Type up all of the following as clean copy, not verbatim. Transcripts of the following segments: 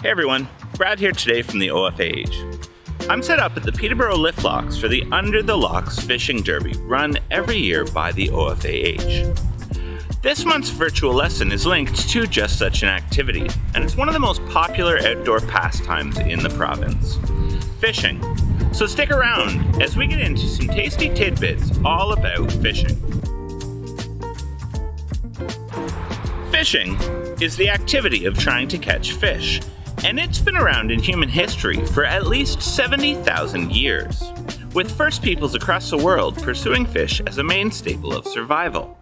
Hey everyone, Brad here today from the OFAH. I'm set up at the Peterborough lift locks for the Under the Locks Fishing Derby run every year by the OFAH. This month's virtual lesson is linked to just such an activity, and it's one of the most popular outdoor pastimes in the province, fishing. So stick around as we get into some tasty tidbits all about fishing. Fishing is the activity of trying to catch fish, and it's been around in human history for at least 70,000 years, with first peoples across the world pursuing fish as a main staple of survival.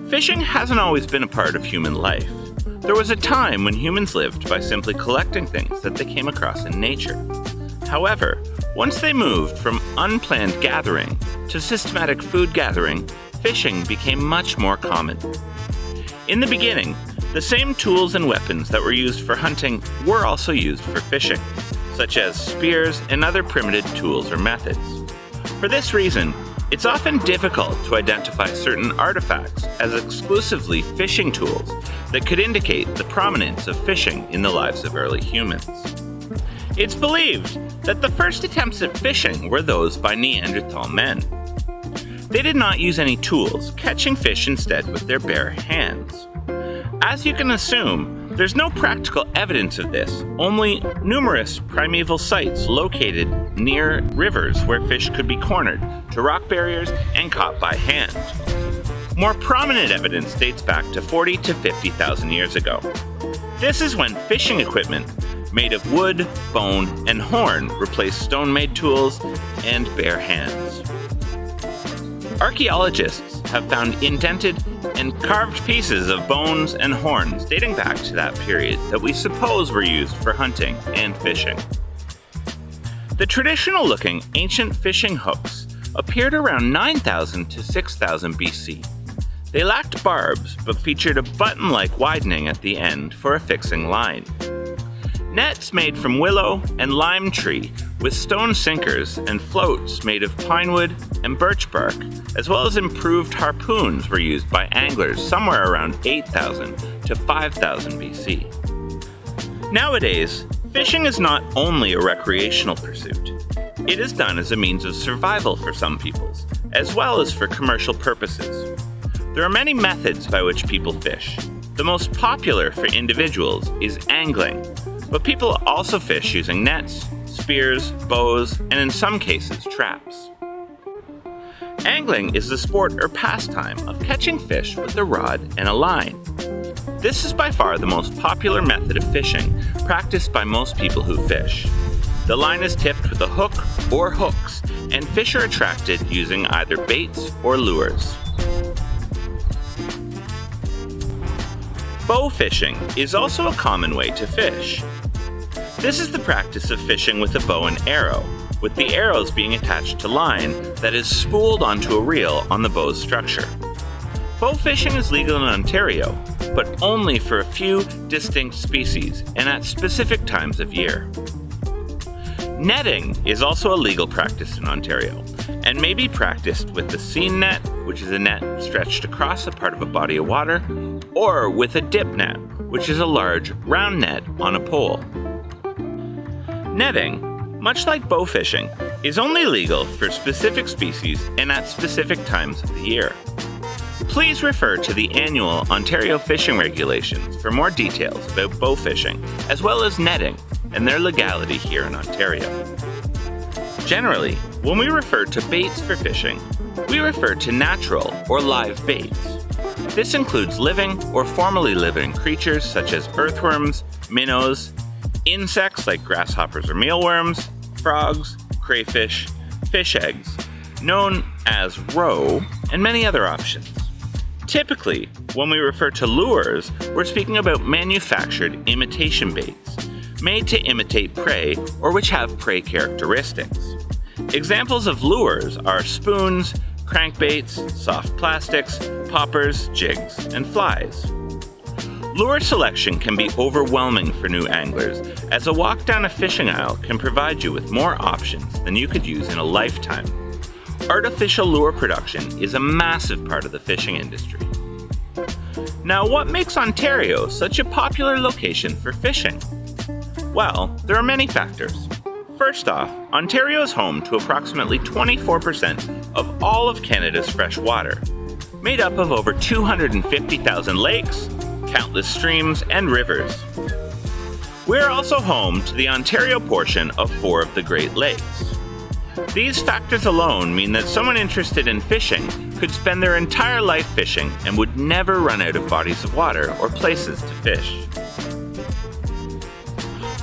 Fishing hasn't always been a part of human life. There was a time when humans lived by simply collecting things that they came across in nature. However, once they moved from unplanned gathering to systematic food gathering, fishing became much more common. In the beginning, the same tools and weapons that were used for hunting were also used for fishing, such as spears and other primitive tools or methods. For this reason, it's often difficult to identify certain artifacts as exclusively fishing tools that could indicate the prominence of fishing in the lives of early humans. It's believed that the first attempts at fishing were those by Neanderthal men. They did not use any tools, catching fish instead with their bare hands. As you can assume, there's no practical evidence of this, only numerous primeval sites located near rivers where fish could be cornered to rock barriers and caught by hand. More prominent evidence dates back to 40 to 50,000 years ago. This is when fishing equipment made of wood, bone, and horn replaced stone-made tools and bare hands. Archaeologists have found indented and carved pieces of bones and horns dating back to that period that we suppose were used for hunting and fishing. The traditional-looking ancient fishing hooks appeared around 9,000 to 6,000 BC. They lacked barbs but featured a button-like widening at the end for affixing line. Nets made from willow and lime tree with stone sinkers and floats made of pine wood and birch bark, as well as improved harpoons were used by anglers somewhere around 8,000 to 5,000 BC. Nowadays, fishing is not only a recreational pursuit. It is done as a means of survival for some peoples, as well as for commercial purposes. There are many methods by which people fish. The most popular for individuals is angling, but people also fish using nets, spears, bows, and in some cases, traps. Angling is the sport or pastime of catching fish with a rod and a line. This is by far the most popular method of fishing practiced by most people who fish. The line is tipped with a hook or hooks, and fish are attracted using either baits or lures. Bow fishing is also a common way to fish. This is the practice of fishing with a bow and arrow, with the arrows being attached to line that is spooled onto a reel on the bow's structure. Bow fishing is legal in Ontario, but only for a few distinct species and at specific times of year. Netting is also a legal practice in Ontario, and may be practiced with the seine net, which is a net stretched across a part of a body of water, or with a dip net, which is a large, round net on a pole. Netting, much like bow fishing, is only legal for specific species and at specific times of the year. Please refer to the annual Ontario Fishing Regulations for more details about bow fishing, as well as netting, and their legality here in Ontario. Generally, when we refer to baits for fishing, we refer to natural or live baits. This includes living or formerly living creatures such as earthworms, minnows, insects like grasshoppers or mealworms, frogs, crayfish, fish eggs, known as roe, and many other options. Typically, when we refer to lures, we're speaking about manufactured imitation baits, made to imitate prey or which have prey characteristics. Examples of lures are spoons, crankbaits, soft plastics, poppers, jigs, and flies. Lure selection can be overwhelming for new anglers, as a walk down a fishing aisle can provide you with more options than you could use in a lifetime. Artificial lure production is a massive part of the fishing industry. Now, what makes Ontario such a popular location for fishing? Well, there are many factors. First off, Ontario is home to approximately 24% of all of Canada's fresh water, made up of over 250,000 lakes, countless streams, and rivers. We're also home to the Ontario portion of 4 of the Great Lakes. These factors alone mean that someone interested in fishing could spend their entire life fishing and would never run out of bodies of water or places to fish.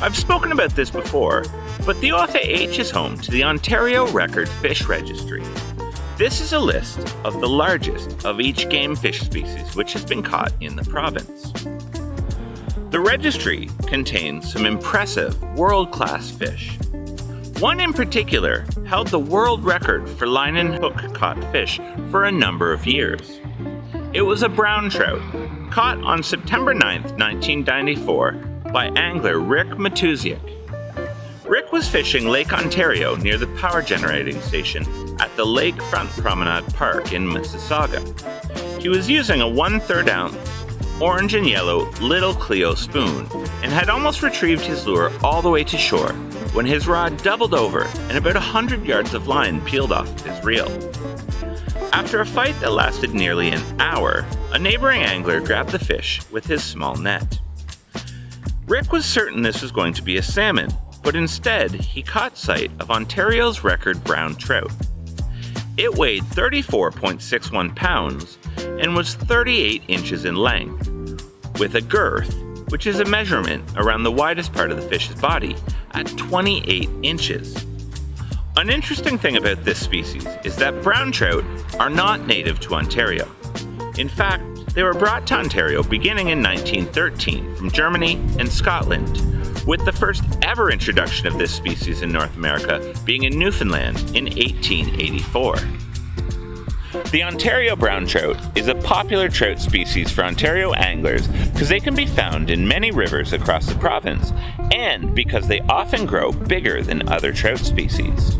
I've spoken about this before, but the OFAH is home to the Ontario Record Fish Registry. This is a list of the largest of each game fish species which has been caught in the province. The registry contains some impressive world-class fish. One in particular held the world record for line and hook caught fish for a number of years. It was a brown trout, caught on September 9, 1994 by angler Rick Matusiak. Rick was fishing Lake Ontario near the power generating station at the Lakefront Promenade Park in Mississauga. He was using a 1/3 ounce orange and yellow Little Cleo spoon and had almost retrieved his lure all the way to shore when his rod doubled over and about 100 yards of line peeled off his reel. After a fight that lasted nearly an hour, a neighboring angler grabbed the fish with his small net. Rick was certain this was going to be a salmon, but instead he caught sight of Ontario's record brown trout. It weighed 34.61 pounds and was 38 inches in length, with a girth, which is a measurement around the widest part of the fish's body, at 28 inches. An interesting thing about this species is that brown trout are not native to Ontario. In fact, they were brought to Ontario beginning in 1913 from Germany and Scotland, with the first ever introduction of this species in North America being in Newfoundland in 1884. The Ontario brown trout is a popular trout species for Ontario anglers because they can be found in many rivers across the province and because they often grow bigger than other trout species.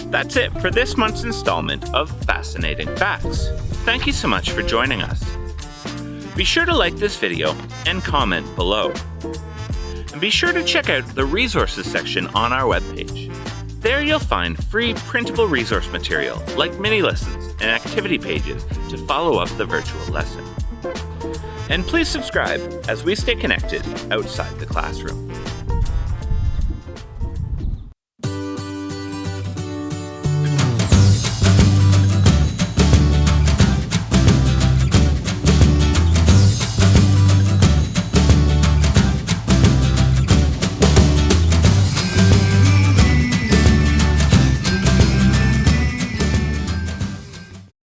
That's it for this month's installment of Fascinating Facts. Thank you so much for joining us. Be sure to like this video and comment below. And be sure to check out the resources section on our webpage. There you'll find free printable resource material like mini lessons and activity pages to follow up the virtual lesson. And please subscribe as we stay connected outside the classroom.